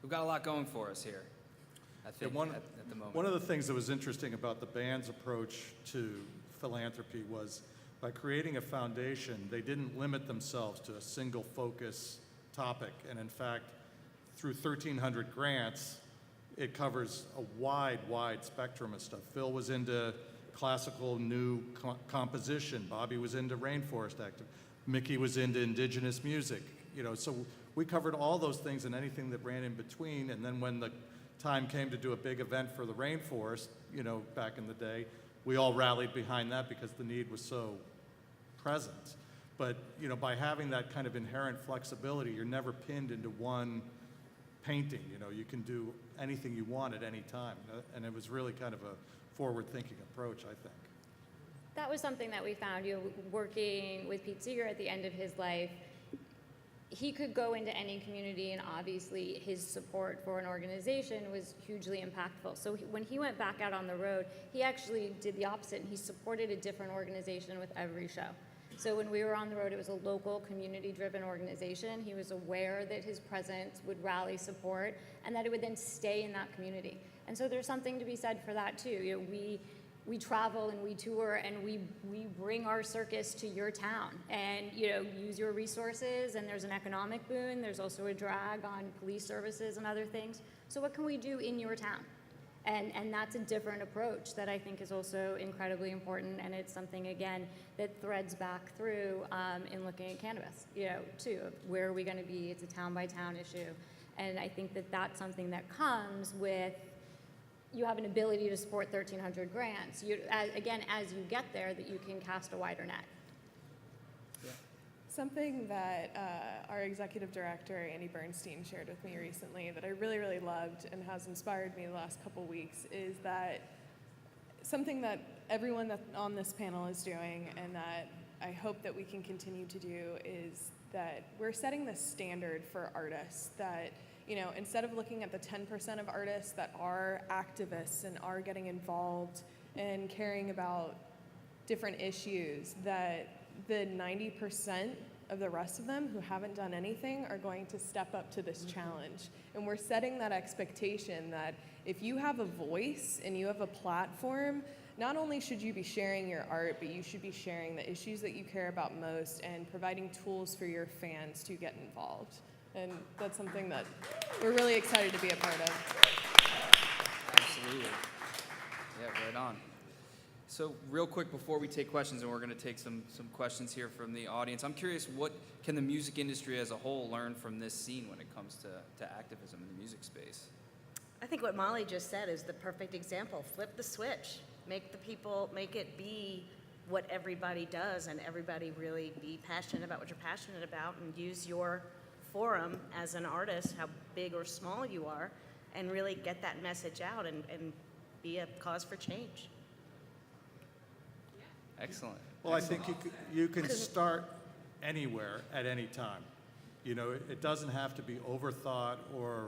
We've got a lot going for us here, I think, at the moment. One of the things that was interesting about the band's approach to philanthropy was by creating a foundation, they didn't limit themselves to a single focus topic. And in fact, through 1,300 grants, it covers a wide spectrum of stuff. Phil was into classical new composition. Bobby was into rainforest active. Mickey was into indigenous music. So we covered all those things and anything that ran in between. And then when the time came to do a big event for the rainforest, back in the day, we all rallied behind that because the need was so present. But, by having that kind of inherent flexibility, you're never pinned into one painting. You can do anything you want at any time. And it was really kind of a forward-thinking approach, I think. That was something that we found, working with Pete Seeger at the end of his life. He could go into any community, and obviously his support for an organization was hugely impactful. So when he went back out on the road, he actually did the opposite, and he supported a different organization with every show. So when we were on the road, it was a local, community-driven organization. He was aware that his presence would rally support, and that it would then stay in that community. And so there's something to be said for that, too. We travel and we tour and we bring our circus to your town and use your resources, and there's an economic boon. There's also a drag on police services and other things. So what can we do in your town? And that's a different approach that I think is also incredibly important, and it's something, again, that threads back through in looking at cannabis, too. Where are we going to be? It's a town-by-town issue. And I think that that's something that comes with you have an ability to support 1,300 grants. As you get there, that you can cast a wider net. Yeah. Something that our executive director, Andy Bernstein, shared with me recently that I really, really loved and has inspired me the last couple weeks is that something that everyone that on this panel is doing, and that I hope that we can continue to do, is that we're setting the standard for artists that, instead of looking at the 10% of artists that are activists and are getting involved and caring about different issues, that the 90% of the rest of them who haven't done anything are going to step up to this challenge. And we're setting that expectation that if you have a voice and you have a platform, not only should you be sharing your art, but you should be sharing the issues that you care about most and providing tools for your fans to get involved. And that's something that we're really excited to be a part of. Absolutely. Yeah, right on. So real quick before we take questions, and we're going to take some questions here from the audience, I'm curious, what can the music industry as a whole learn from this scene when it comes to activism in the music space? I think what Molly just said is the perfect example. Flip the switch. Make it be what everybody does, and everybody really be passionate about what you're passionate about, and use your forum as an artist, how big or small you are, and really get that message out and be a cause for change. Excellent. Well, I think you can start anywhere at any time. You know, it doesn't have to be overthought or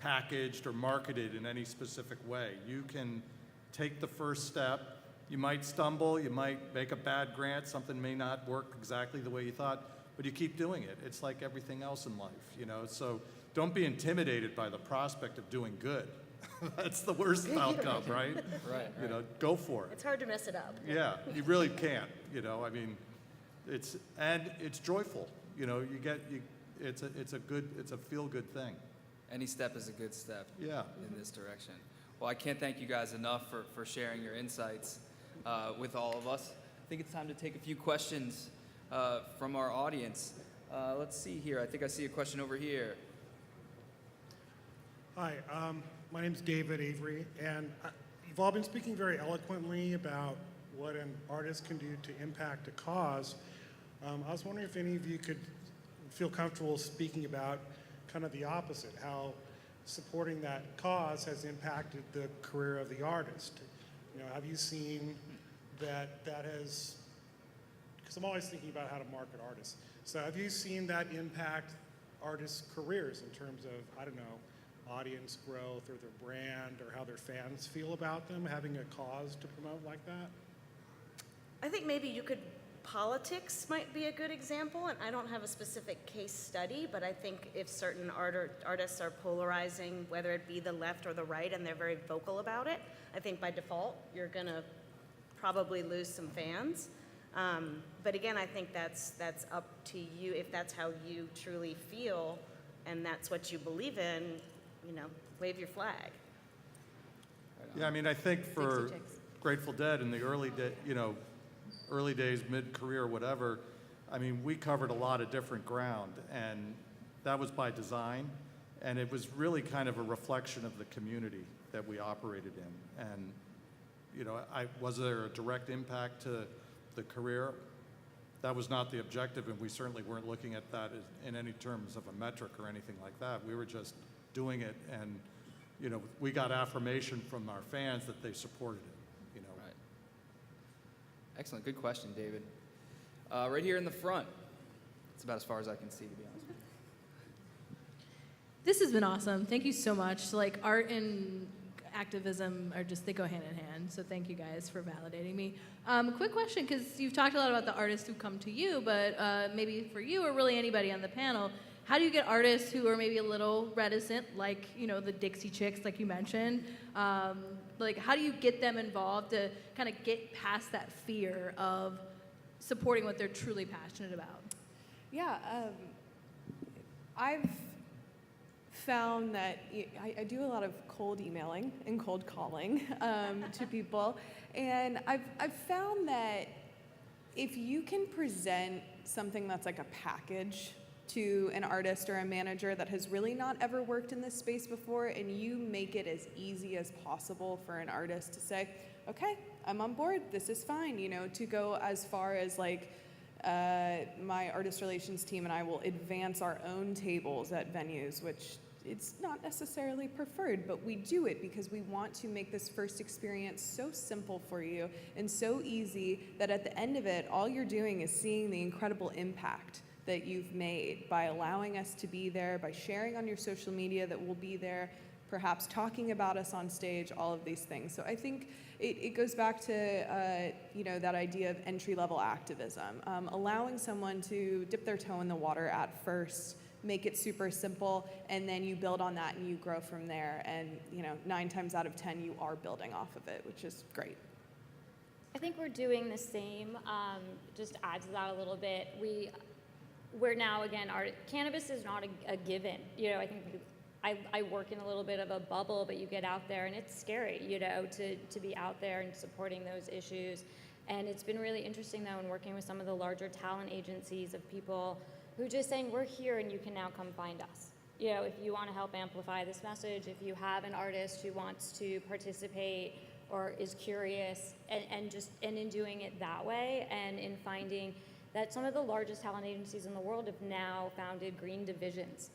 packaged or marketed in any specific way. You can take the first step. You might stumble, you might make a bad grant, something may not work exactly the way you thought, but you keep doing it. It's like everything else in life, you know? So don't be intimidated by the prospect of doing good. That's the worst outcome, right? Right. You know, go for it. It's hard to mess it up. Yeah, you really can't, you know, I mean, it's joyful, you know, it's a feel-good thing. Any step is a good step Yeah. in this direction. Well, I can't thank you guys enough for sharing your insights with all of us. I think it's time to take a few questions from our audience. Let's see here. I think I see a question over here. Hi, my name is David Avery, and you've all been speaking very eloquently about what an artist can do to impact a cause. I was wondering if any of you could feel comfortable speaking about kind of the opposite, how supporting that cause has impacted the career of the artist. You know, have you seen that has, because I'm always thinking about how to market artists. So have you seen that impact artists' careers in terms of, I don't know, audience growth or their brand or how their fans feel about them, having a cause to promote like that? I think maybe politics might be a good example, and I don't have a specific case study, but I think if certain artists are polarizing, whether it be the left or the right, and they're very vocal about it, I think by default you're going to probably lose some fans. But again, I think that's up to you. If that's how you truly feel and that's what you believe in, you know, wave your flag. Yeah, I mean, I think for Dixie Chicks. Grateful Dead in the early days, mid-career, whatever, I mean, we covered a lot of different ground, and that was by design, and it was really kind of a reflection of the community that we operated in. And, you know, was there a direct impact to the career? That was not the objective, and we certainly weren't looking at that in any terms of a metric or anything like that. We were just doing it, and, you know, we got affirmation from our fans that they supported it, you know. Right. Excellent. Good question, David. Right here in the front. It's about as far as I can see, to be honest with you. This has been awesome. Thank you so much. Like, art and activism are just, they go hand in hand. So thank you guys for validating me. Quick question, because you've talked a lot about the artists who come to you, but maybe for you or really anybody on the panel, how do you get artists who are maybe a little reticent, like, you know, the Dixie Chicks, like you mentioned? Like, how do you get them involved to kind of get past that fear of supporting what they're truly passionate about? Yeah, I've found that I do a lot of cold emailing and cold calling to people, and I've found that if you can present something that's like a package to an artist or a manager that has really not ever worked in this space before, and you make it as easy as possible for an artist to say, okay, I'm on board, this is fine, you know, to go as far as like, my artist relations team and I will advance our own tables at venues, which it's not necessarily preferred, but we do it because we want to make this first experience so simple for you and so easy that at the end of it, all you're doing is seeing the incredible impact that you've made by allowing us to be there, by sharing on your social media that we'll be there, perhaps talking about us on stage, all of these things. So I think it goes back to you know, that idea of entry-level activism, allowing someone to dip their toe in the water at first, make it super simple, and then you build on that and you grow from there. And you know, 9 times out of 10, you are building off of it, which is great. I think we're doing the same. Just to add to that a little bit, we're now, again, Cannabis is not a given. You know, I think I work in a little bit of a bubble, but you get out there and it's scary, to be out there and supporting those issues. And it's been really interesting, though, in working with some of the larger talent agencies of people who are just saying, we're here and you can now come find us. If you want to help amplify this message, if you have an artist who wants to participate or is curious, and in doing it that way, and in finding that some of the largest talent agencies in the world have now founded green divisions,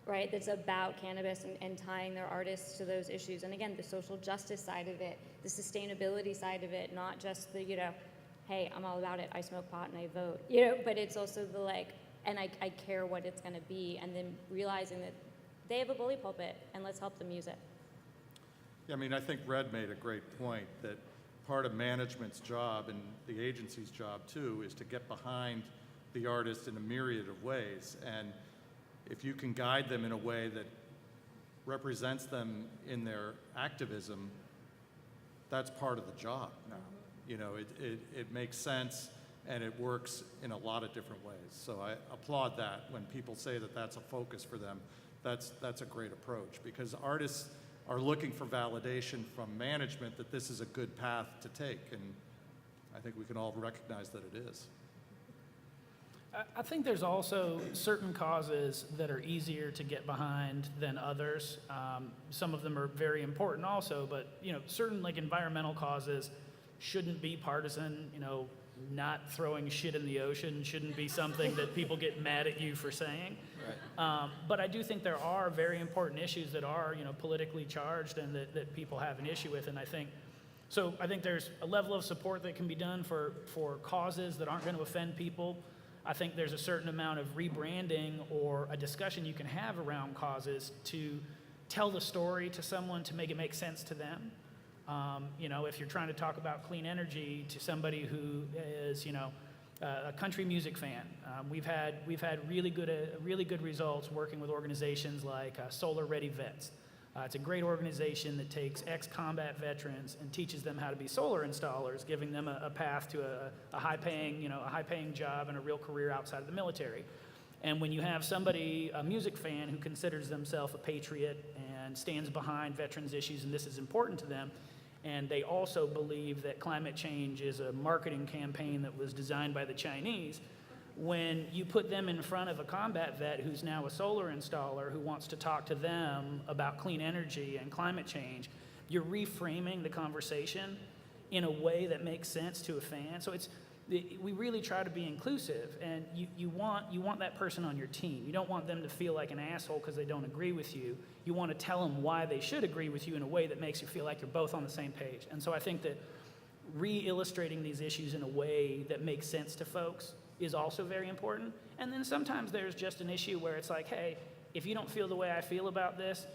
right? That's about cannabis and tying their artists to those issues. And again, the social justice side of it, the sustainability side of it, not just the, hey, I'm all about it, I smoke pot and I vote, but it's also the and I care what it's gonna be, and then realizing that they have a bully pulpit and let's help them use it. Yeah, I mean, I think Red made a great point that part of management's job and the agency's job too is to get behind the artist in a myriad of ways. And if you can guide them in a way that represents them in their activism, that's part of the job now. It makes sense and it works in a lot of different ways. So I applaud that when people say that that's a focus for them. That's a great approach, because artists are looking for validation from management that this is a good path to take, and I think we can all recognize that it is. I think there's also certain causes that are easier to get behind than others. Some of them are very important also, but certain environmental causes shouldn't be partisan. Not throwing shit in the ocean shouldn't be something that people get mad at you for saying. Right. But I do think there are very important issues that are politically charged and that people have an issue with, and I think there's a level of support that can be done for causes that aren't going to offend people. I think there's a certain amount of rebranding or a discussion you can have around causes to tell the story to someone to make it make sense to them. If you're trying to talk about clean energy to somebody who is, a country music fan, we've had really good results working with organizations like Solar Ready Vets. It's a great organization that takes ex-combat veterans and teaches them how to be solar installers, giving them a path to a high-paying job and a real career outside of the military. And when you have somebody, a music fan, who considers themselves a patriot and stands behind veterans' issues and this is important to them, and they also believe that climate change is a marketing campaign that was designed by the Chinese, when you put them in front of a combat vet who's now a solar installer who wants to talk to them about clean energy and climate change, you're reframing the conversation in a way that makes sense to a fan. So we really try to be inclusive, and you want that person on your team. You don't want them to feel like an asshole because they don't agree with you. You want to tell them why they should agree with you in a way that makes you feel like you're both on the same page. And so I think that re-illustrating these issues in a way that makes sense to folks is also very important. And then sometimes there's just an issue where it's like, hey, if you don't feel the way I feel about this,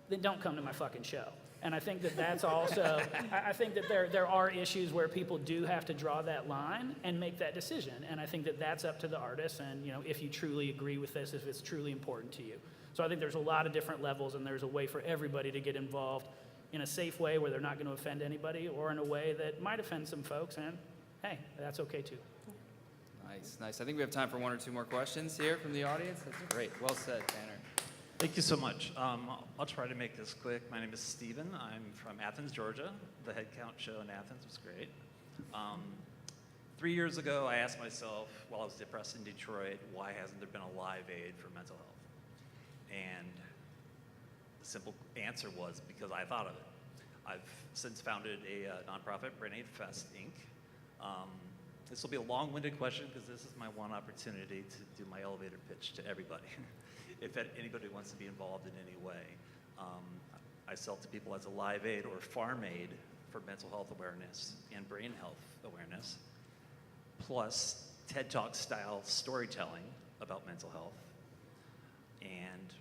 then don't come to my fucking show. And I think that that's also, I think that there are issues where people do have to draw that line and make that decision. And I think that that's up to the artist and, if you truly agree with this, if it's truly important to you. So I think there's a lot of different levels, and there's a way for everybody to get involved in a safe way where they're not going to offend anybody, or in a way that might offend some folks, and hey, that's okay too. Nice. I think we have time for one or two more questions here from the audience. That's great. Well said, Tanner. Thank you so much. I'll try to make this quick. My name is Steven. I'm from Athens, Georgia. The Head Count show in Athens was great. 3 years ago, I asked myself, while I was depressed in Detroit, why hasn't there been a Live Aid for mental health? And the simple answer was because I thought of it. I've since founded a nonprofit, Brain Aid Fest, Inc. This will be a long-winded question because this is my one opportunity to do my elevator pitch to everybody. If anybody wants to be involved in any way. I sell to people as a Live Aid or Farm Aid for mental health awareness and brain health awareness, plus TED Talk style storytelling about mental health, and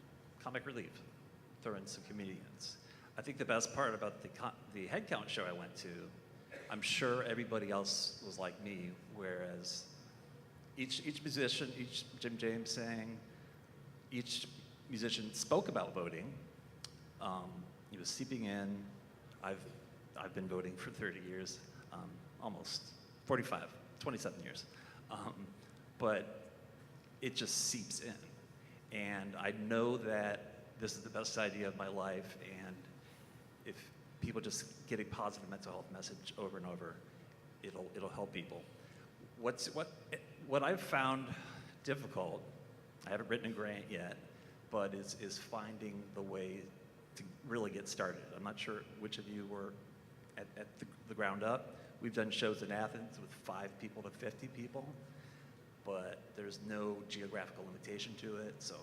comic relief, throw in some comedians. I think the best part about the Head Count show I went to, I'm sure everybody else was like me, whereas each musician, each Jim James sang, each musician spoke about voting. He was seeping in. I've been voting for 30 years, almost 45, 27 years. But it just seeps in. And I know that this is the best idea of my life, and if people just get a positive mental health message over and over, it'll help people. What I've found difficult, I haven't written a grant yet, but is finding the way to really get started. I'm not sure which of you were at the ground up. We've done shows in Athens with 5 people to 50 people, but there's no geographical limitation to it, so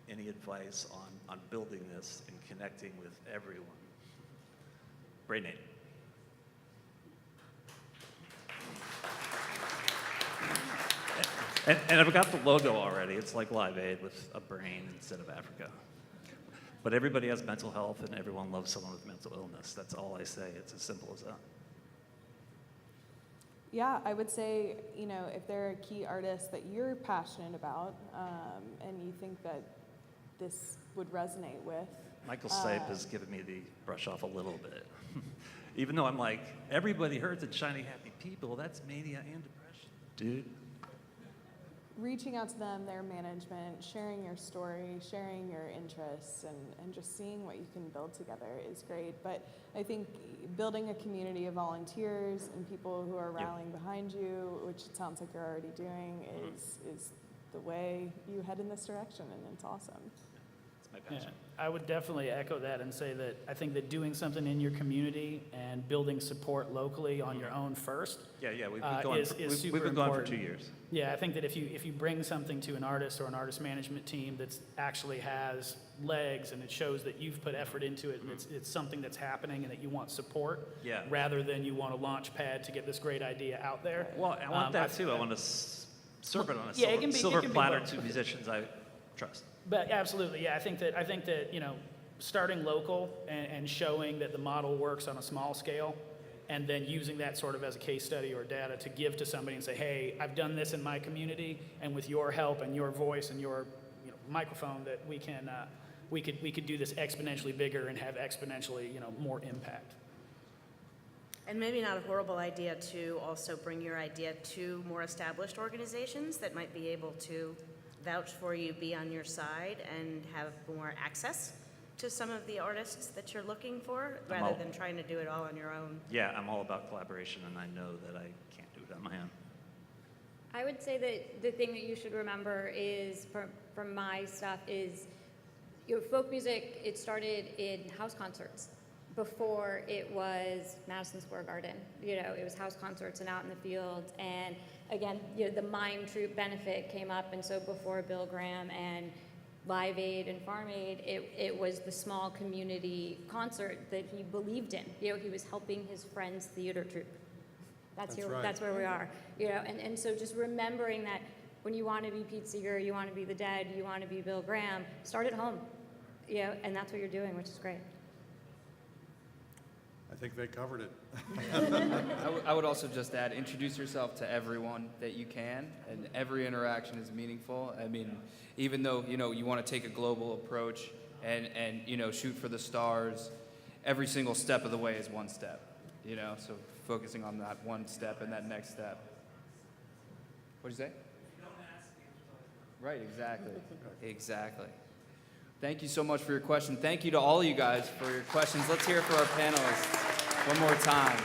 any advice on building this and connecting with everyone? Great name. And I've got the logo already. It's like Live Aid with a brain instead of Africa. But everybody has mental health, and everyone loves someone with mental illness. That's all I say. It's as simple as that. Yeah, I would say, if there are key artists that you're passionate about, and you think that this would resonate with. Michael Stipe has given me the brush off a little bit. Even though I'm like, everybody heard the Shiny Happy People, that's mania and depression, dude. Reaching out to them, their management, sharing your story, sharing your interests, and just seeing what you can build together is great. But I think building a community of volunteers and people who are rallying behind you, which it sounds like you're already doing, is the way you head in this direction, and it's awesome. It's my passion. I would definitely echo that and say that I think that doing something in your community and building support locally on your own first Yeah, we've been going, is we've super been going for important. 2 years. Yeah, I think that if you bring something to an artist or an artist management team that actually has legs and it shows that you've put effort into it, and it's something that's happening and that you want support, Yeah. rather than you want a launch pad to get this great idea out there. Well, I want that too. I want to serve it on a Yeah, it can be- silver it can be platter both. to musicians I trust. But absolutely, yeah. I think that starting local and showing that the model works on a small scale, and then using that sort of as a case study or data to give to somebody and say, hey, I've done this in my community, and with your help and your voice and your microphone, that we could do this exponentially bigger and have exponentially more impact. And maybe not a horrible idea to also bring your idea to more established organizations that might be able to vouch for you, be on your side, and have more access to some of the artists that you're looking for, rather than trying to do it all on your own. Yeah, I'm all about collaboration, and I know that I can't do it on my own. I would say that the thing that you should remember is, from my stuff, is folk music, it started in house concerts before it was Madison Square Garden. It was house concerts and out in the field. And again, the mime troupe benefit came up, and so before Bill Graham and Live Aid and Farm Aid, it was the small community concert that he believed in. He was helping his friend's theater troupe. That's where we are. And so just remembering that when you want to be Pete Seeger, you want to be the Dead, you want to be Bill Graham, start at home. And that's what you're doing, which is great. I think they covered it. I would also just add, introduce yourself to everyone that you can, and every interaction is meaningful. I mean, even though, you want to take a global approach and shoot for the stars, every single step of the way is one step, so focusing on that one step and that next step. What'd you say? Right, exactly. Exactly. Thank you so much for your question. Thank you to all you guys for your questions. Let's hear it for our panelists one more time.